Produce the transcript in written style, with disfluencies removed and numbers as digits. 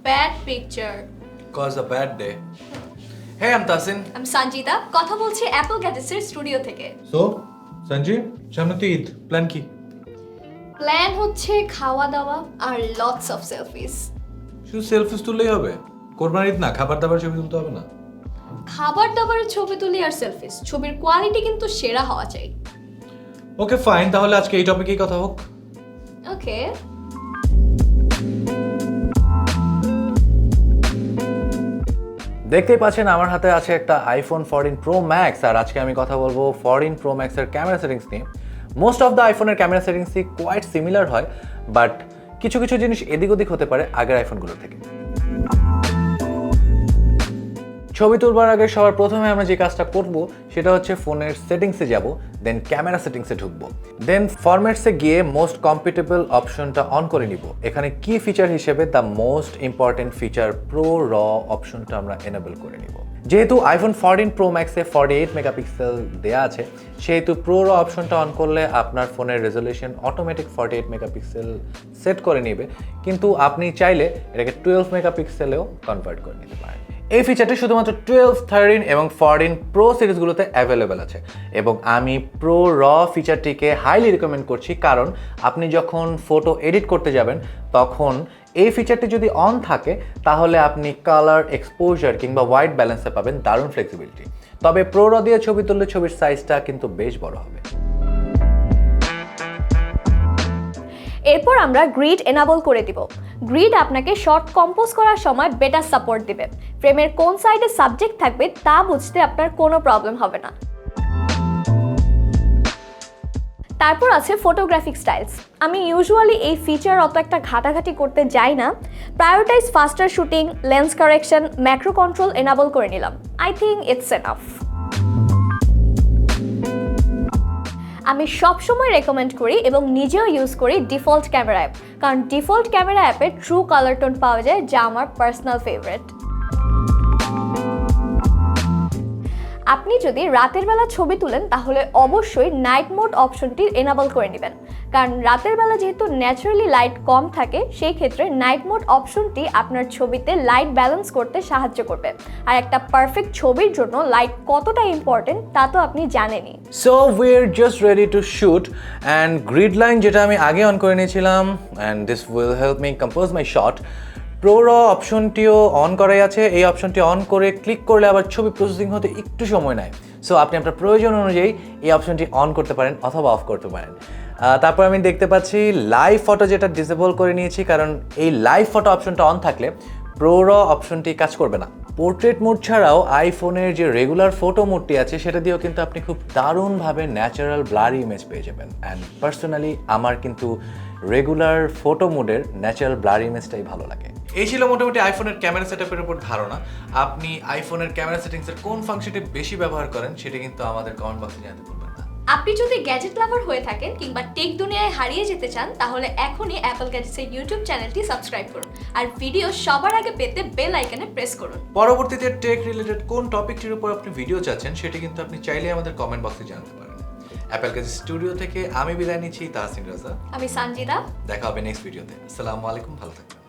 Bad picture. Cause a bad day. Hey, I'm Tasin. I'm Sanjita. কথা বলছি Apple গ্যাজেটসের studio থেকে। So, Sanjeev, সামনে তো ঈদ, প্ল্যান কি? প্ল্যান হচ্ছে খাওয়া দাওয়া আর লটস অফ সেলফিস। শুধু সেলফিস তুললেই হবে? কোরবানির ঈদ না, খাবার দাবার ছবি তুলতে হবে না? খাবার দাবারের ছবি তুলি আর সেলফিস, ছবির কোয়ালিটি কিন্তু সেরা হওয়া চাই। ওকে ফাইন, তাহলে আজকে এই টপিকেই কথা হোক। ওকে। দেখতেই পাচ্ছেন আমার হাতে আছে একটা iPhone 14 Pro Max আর আজকে আমি কথা বলবো 14 Pro Max এর ক্যামেরা সেটিংস নিয়ে। মোস্ট অফ দ্য আইফোনের ক্যামেরা সেটিংসই কোয়াইট সিমিলার হয়, বাট কিছু কিছু জিনিস এদিক ওদিক হতে পারে আগের আইফোনগুলো থেকে। ছবি তুলবার আগে সবার প্রথমে আমরা যে কাজটা করব সেটা হচ্ছে ফোনের সেটিংসে যাব, দেন ক্যামেরা সেটিংসে ঢুকবো, দেন ফরম্যাটসে গিয়ে মোস্ট কম্পিটেবল অপশনটা অন করে নিব। এখানে কি ফিচার হিসেবে the most important feature pro র অপশনটা আমরা এনেবল করে নিব। যেহেতু iPhone 14 Pro Max এ 48 মেগাপিক্সেল দেয়া আছে, সেহেতু প্রো র অপশনটা অন করলে আপনার ফোনের রেজলিউশন অটোমেটিক 48 মেগাপিক্সেল সেট করে নেবে, কিন্তু আপনি চাইলে এটাকে 12 মেগাপিক্সেলেও কনভার্ট করে নিতে পারেন। এই ফিচারটি শুধুমাত্র 12, 13 এবং 14 প্রো সিরিজগুলোতে অ্যাভেলেবেল আছে এবং আমি প্রো র ফিচারটিকে হাইলি রিকমেন্ড করছি, কারণ আপনি যখন ফটো এডিট করতে যাবেন তখন এই ফিচারটি যদি অন থাকে তাহলে আপনি কালার, এক্সপোজার কিংবা হোয়াইট ব্যালেন্সে পাবেন দারুণ ফ্লেক্সিবিলিটি। তবে প্রো র দিয়ে ছবি তুললে ছবির সাইজটা কিন্তু বেশ বড় হবে। এরপর আমরা গ্রিড এনাবল করে দিব। গ্রিড আপনাকে শর্ট কম্পোজ করার সময় বেটার সাপোর্ট দিবে। ফ্রেমের কোন সাইডে সাবজেক্ট থাকবে তা বুঝতে আপনার কোনো প্রবলেম হবে না। তারপর আছে ফটোগ্রাফিক স্টাইলস। আমি ইউজুয়ালি এই ফিচার অত একটা ঘাটাঘাটি করতে যাই না। Prioritise faster shooting, lens correction, macro control enable করে নিলাম। I think it's enough. আমি সবসময় রেকমেন্ড করি এবং নিজেও ইউজ করি ডিফল্ট ক্যামেরা অ্যাপ, কারণ ডিফল্ট ক্যামেরা অ্যাপে ট্রু কালার টোন পাওয়া যায়, যা আমার পার্সোনাল ফেভারিট। আপনি যদি রাতের বেলা ছবি তুলেন তাহলে অবশ্যই নাইট মোড অপশনটি এনাবল করে নেবেন, কারণ রাতের বেলা যেহেতু ন্যাচারালি লাইট কম থাকে, সেই ক্ষেত্রে নাইট মোড অপশনটি আপনার ছবিতে লাইট ব্যালেন্স করতে সাহায্য করবে। আর একটা পারফেক্ট ছবির জন্য লাইট কতটা ইম্পর্টেন্ট তা তো আপনি জানেনই। So we are just ready to shoot and greed line যেটা আমি আগে অন করে নিয়েছিলাম, and this will help me compose my shot. Pro র অপশনটিও অন করাই আছে। এই অপশনটি অন করে ক্লিক করলে আবার ছবি প্রসেসিং হতে একটু সময় নেয়। সো আপনি আপনার প্রয়োজন অনুযায়ী এই অপশনটি অন করতে পারেন অথবা অফ করতে পারেন। তারপর আমি দেখতে পাচ্ছি লাইভ ফটো যেটা ডিসেবল করে নিয়েছি, কারণ এই লাইভ ফটো অপশনটা অন থাকলে প্রো র অপশনটি কাজ করবে না। পোর্ট্রেট মোড ছাড়াও আইফোনের যে রেগুলার ফটো মোডটি আছে সেটা দিয়েও কিন্তু আপনি খুব দারুণভাবে ন্যাচারাল ব্লারি ইমেজ পেয়ে যাবেন। অ্যান্ড পার্সোনালি আমার কিন্তু রেগুলার ফটো মোডের ন্যাচারাল ব্লারি ইমেজটাই ভালো লাগে। এই ছিল মোটামুটি আইফোনের ক্যামেরা সেটআপের উপর ধারণা। আপনি আইফোনের ক্যামেরা সেটিংসের কোন ফাংশনটি বেশি ব্যবহার করেন সেটা কিন্তু আমাদের কমেন্ট বক্সে জানাতে ভুলবেন না। আপনি যদি গ্যাজেট লাভার হয়ে থাকেন কিংবা টেক দুনিয়ায় হারিয়ে যেতে চান, তাহলে এখনই অ্যাপল গ্যাজেটসের ইউটিউব চ্যানেলটি সাবস্ক্রাইব করুন আর ভিডিও সবার আগে পেতে বেল আইকনে প্রেস করুন। পরবর্তীতে টেক রিলেটেড কোন টপিকটির উপর আপনি ভিডিও চাচ্ছেন সেটা কিন্তু আপনি চাইলে আমাদের কমেন্ট বক্সে জানাতে পারেন। অ্যাপল গ্যাজেট স্টুডিও থেকে আমি বিদায় নিচ্ছি, তাহসিন রাজা। আমি সঞ্জিতা। দেখা হবে নেক্সট ভিডিওতে। আসসালামু আলাইকুম, ভালো থাকবেন।